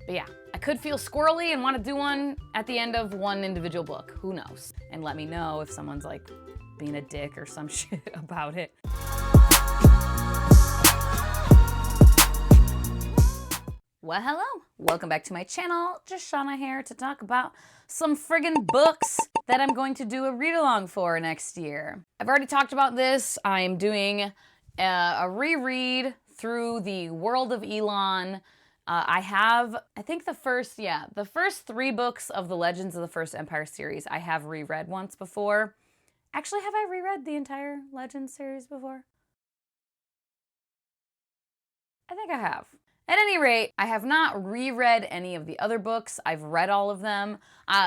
But yeah, I could feel squirrely and want to do one at the end of one individual book. Who knows? And let me know if someone's like being a dick or some shit about it. Well, hello. Welcome back to my channel. Just Shauna here to talk about some friggin' books that I'm going to do a read-along for next year. I've already talked about this. I'm doing a reread through the World of Elan. I think the first 3 books of the Legends of the First Empire series I have reread once before. Actually, have I reread the entire Legends series before? I think I have. At any rate, I have not reread any of the other books. I've read all of them,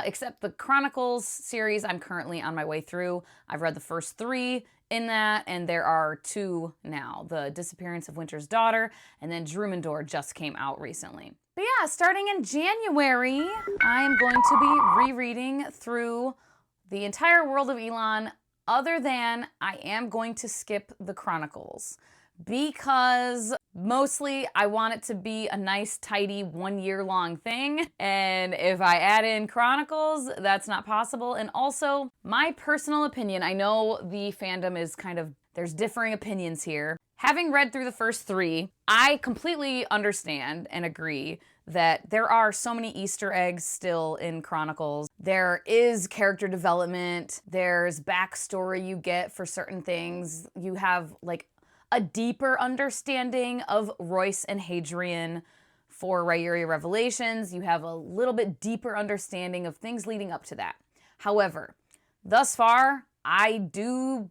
except the Chronicles series I'm currently on my way through. I've read the first 3 in that, and there are 2 now. The Disappearance of Winter's Daughter, and then Drumendor just came out recently. But yeah, starting in January, I am going to be rereading through the entire World of Elan, other than I am going to skip the Chronicles. Because mostly I want it to be a nice, tidy, 1-year-long thing. And if I add in Chronicles, that's not possible. And also, my personal opinion, I know the fandom is there's differing opinions here. Having read through the first 3, I completely understand and agree that there are so many Easter eggs still in Chronicles. There is character development. There's backstory you get for certain things. You have like a deeper understanding of Royce and Hadrian for Riyria Revelations. You have a little bit deeper understanding of things leading up to that. However, thus far, I do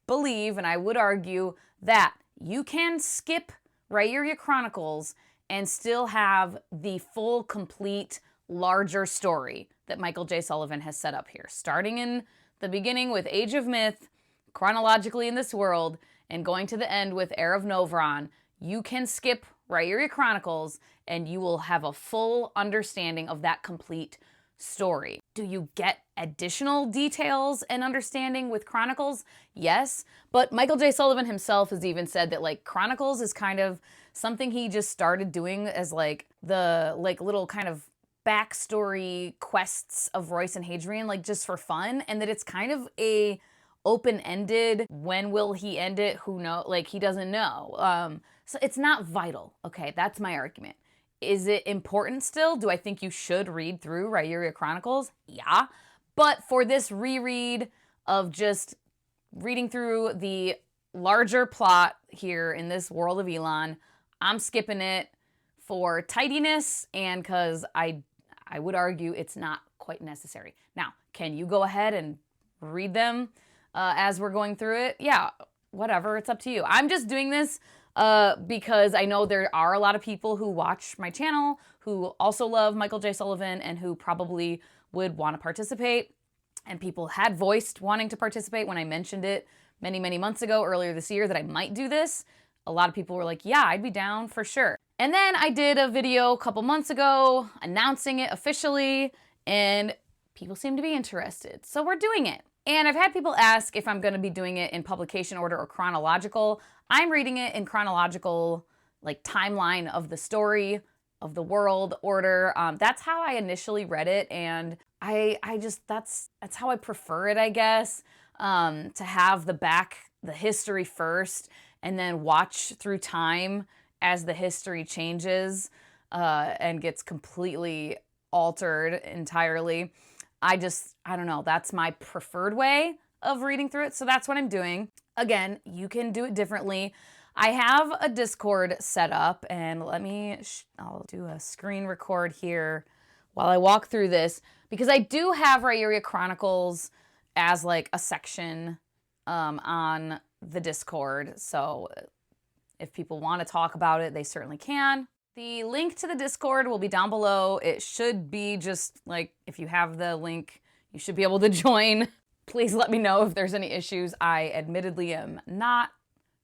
believe, and I would argue, that you can skip Riyria Chronicles and still have the full, complete, larger story that Michael J. Sullivan has set up here. Starting in the beginning with Age of Myth, chronologically in this world, and going to the end with Heir of Novron, you can skip Riyria Chronicles and you will have a full understanding of that complete story. Do you get additional details and understanding with Chronicles? Yes, but Michael J. Sullivan himself has even said that like Chronicles is kind of something he just started doing as like the little kind of backstory quests of Royce and Hadrian, like just for fun, and that it's kind of a open-ended, when will he end it, who knows, like he doesn't know. So it's not vital, okay? That's my argument. Is it important still? Do I think you should read through Riyria Chronicles? Yeah. But for this reread of just reading through the larger plot here in this World of Elan, I'm skipping it for tidiness and because I would argue it's not quite necessary. Now, can you go ahead and read them as we're going through it? Yeah, whatever, it's up to you. I'm just doing this because I know there are a lot of people who watch my channel who also love Michael J. Sullivan and who probably would want to participate. And people had voiced wanting to participate when I mentioned it many, many months ago, earlier this year, that I might do this. A lot of people were like, yeah, I'd be down for sure. And then I did a video a couple months ago announcing it officially, and people seem to be interested. So we're doing it. And I've had people ask if I'm going to be doing it in publication order or chronological. I'm reading it in chronological, like timeline of the story, of the world order. That's how I initially read it, and I just, that's how I prefer it, I guess, to have the history first, and then watch through time as the history changes and gets completely altered entirely. I don't know, that's my preferred way of reading through it, so that's what I'm doing. Again, you can do it differently. I have a Discord set up, and I'll do a screen record here while I walk through this, because I do have Riyria Chronicles as like a section on the Discord, so if people want to talk about it, they certainly can. The link to the Discord will be down below. It should be just like, if you have the link, you should be able to join. Please let me know if there's any issues. I admittedly am not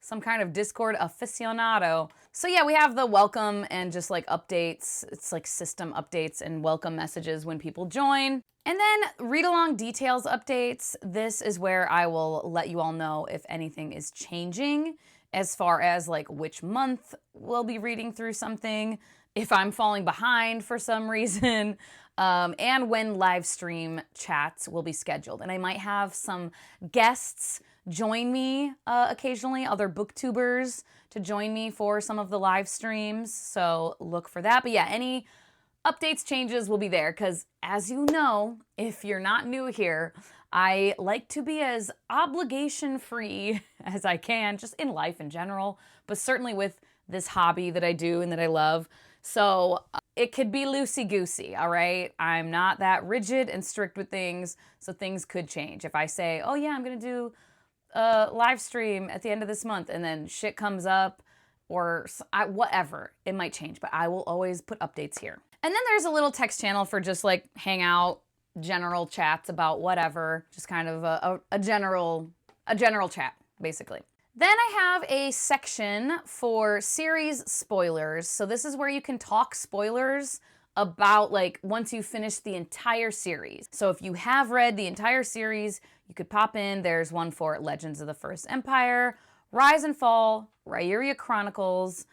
some kind of Discord aficionado. So yeah, we have the welcome and just like updates. It's like system updates and welcome messages when people join. And then read-along details updates. This is where I will let you all know if anything is changing as far as like which month we'll be reading through something, if I'm falling behind for some reason, and when live stream chats will be scheduled. And I might have some guests join me occasionally, other booktubers to join me for some of the live streams. So look for that. But yeah, any updates, changes will be there because, as you know, if you're not new here, I like to be as obligation-free as I can, just in life in general, but certainly with this hobby that I do and that I love. So it could be loosey-goosey, all right? I'm not that rigid and strict with things, so things could change. If I say, oh yeah, I'm gonna do a live stream at the end of this month, and then shit comes up, or whatever, it might change, but I will always put updates here. And then there's a little text channel for just like hangout, general chats about whatever, just kind of a general chat, basically. Then I have a section for series spoilers. So this is where you can talk spoilers about like once you finish the entire series. So if you have read the entire series, you could pop in. There's one for Legends of the First Empire, Rise and Fall, Riyria Chronicles,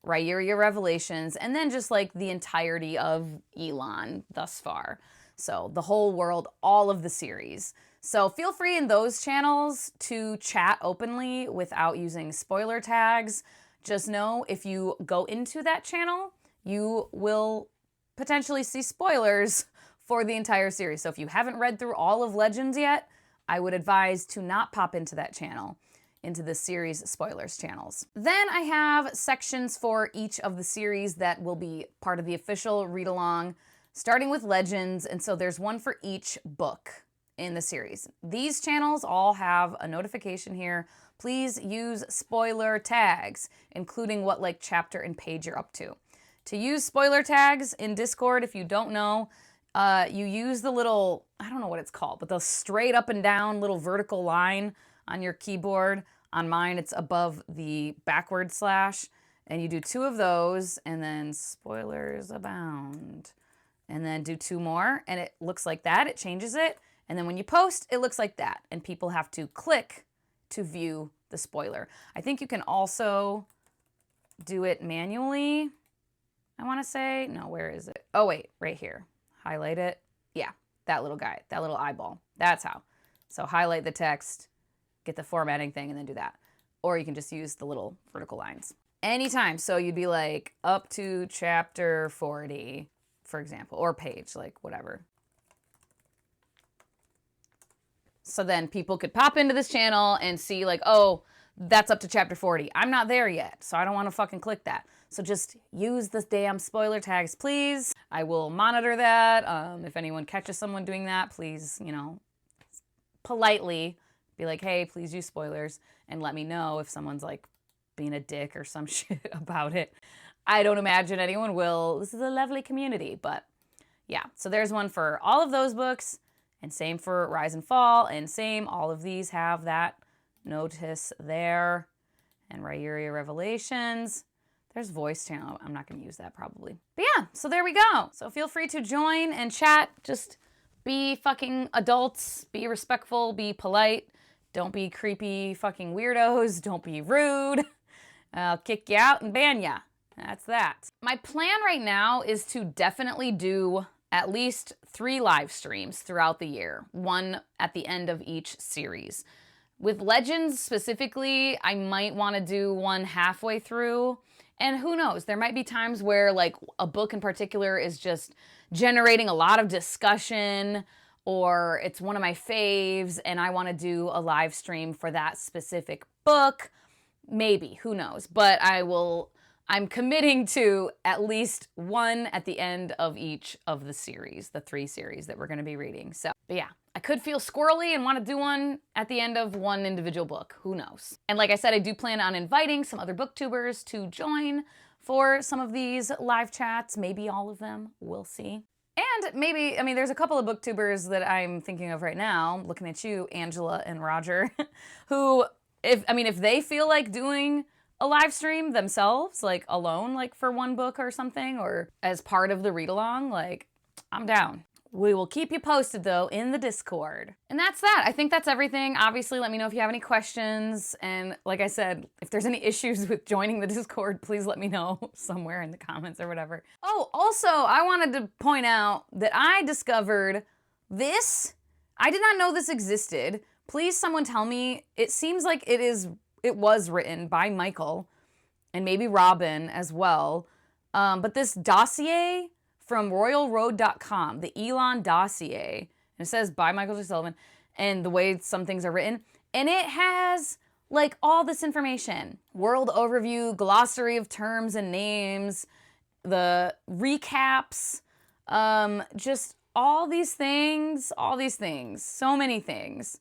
Riyria Revelations, and then just like the entirety of Elan thus far. So the whole world, all of the series. So feel free in those channels to chat openly without using spoiler tags. Just know if you go into that channel, you will potentially see spoilers for the entire series. So if you haven't read through all of Legends yet, I would advise to not pop into that channel, into the series spoilers channels. Then I have sections for each of the series that will be part of the official read-along, starting with Legends, and so there's one for each book in the series. These channels all have a notification here. Please use spoiler tags, including what like chapter and page you're up to. To use spoiler tags in Discord, if you don't know, you use the little, I don't know what it's called, but the straight up and down little vertical line on your keyboard. On mine, it's above the backward slash, and you do 2 of those, and then spoilers abound. And then do 2 more, and it looks like that. It changes it. And then when you post, it looks like that. And people have to click to view the spoiler. I think you can also do it manually, I want to say. No, where is it? Oh, wait, right here. Highlight it. Yeah, that little guy, that little eyeball. That's how. So highlight the text, get the formatting thing, and then do that. Or you can just use the little vertical lines. Anytime. So you'd be like up to chapter 40, for example, or page, like whatever. So then people could pop into this channel and see like, oh, that's up to chapter 40. I'm not there yet, so I don't want to fucking click that. So just use the damn spoiler tags, please. I will monitor that. If anyone catches someone doing that, please, you know, politely be like, hey, please use spoilers, and let me know if someone's like being a dick or some shit about it. I don't imagine anyone will. This is a lovely community, but yeah. So there's one for all of those books. And same for Rise and Fall, and same, all of these have that notice there. And Riyria Revelations. There's voice channel. I'm not going to use that probably. But yeah, so there we go. So feel free to join and chat. Just be fucking adults. Be respectful. Be polite. Don't be creepy fucking weirdos. Don't be rude. I'll kick you out and ban ya. That's that. My plan right now is to definitely do at least 3 live streams throughout the year, one at the end of each series. With Legends specifically, I might want to do one halfway through, and who knows, there might be times where like a book in particular is just generating a lot of discussion, or it's one of my faves and I want to do a live stream for that specific book. Maybe, who knows, but I'm committing to at least one at the end of each of the series, the 3 series that we're going to be reading. So, but yeah, I could feel squirrely and want to do one at the end of one individual book. Who knows? And like I said, I do plan on inviting some other booktubers to join for some of these live chats. Maybe all of them. We'll see. And maybe, I mean, there's a couple of booktubers that I'm thinking of right now, looking at you, Angela and Roger, who, if they feel like doing a live stream themselves, like alone, like for one book or something, or as part of the read along, like I'm down. We will keep you posted, though, in the Discord. And that's that. I think that's everything. Obviously, let me know if you have any questions. And like I said, if there's any issues with joining the Discord, please let me know somewhere in the comments or whatever. Oh, also, I wanted to point out that I discovered this. I did not know this existed. Please, someone tell me. It seems like it was written by Michael and maybe Robin as well. But this dossier from royalroad.com, the Elan dossier, and it says by Michael J. Sullivan, and the way some things are written, and it has like all this information: world overview, glossary of terms and names, the recaps, just all these things, so many things.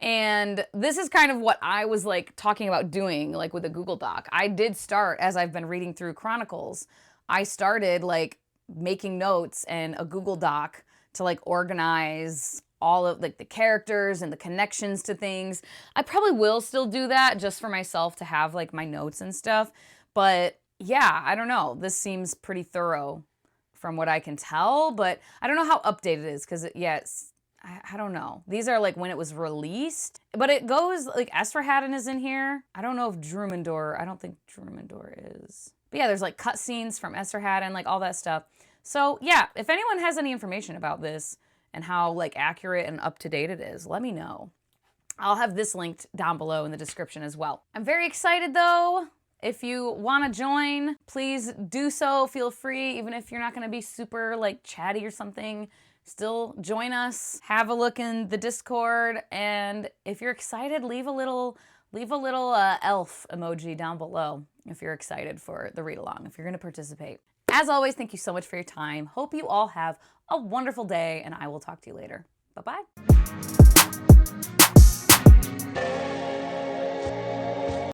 And this is kind of what I was like talking about doing, like with a Google Doc. I did start, as I've been reading through Chronicles, I started like making notes and a Google Doc to like organize all of like the characters and the connections to things. I probably will still do that just for myself to have like my notes and stuff. But yeah, I don't know. This seems pretty thorough from what I can tell, but I don't know how updated it is because I don't know. These are like when it was released, but it goes like Esarhaddon is in here. I don't know if I don't think Drumendor is. But yeah, there's like cutscenes from Esarhaddon, like all that stuff. So yeah, if anyone has any information about this and how like accurate and up to date it is, let me know. I'll have this linked down below in the description as well. I'm very excited though. If you want to join, please do so. Feel free, even if you're not going to be super like chatty or something. Still join us. Have a look in the Discord, and if you're excited, leave a little elf emoji down below if you're excited for the read along, if you're going to participate. As always, thank you so much for your time. Hope you all have a wonderful day, and I will talk to you later. Bye-bye.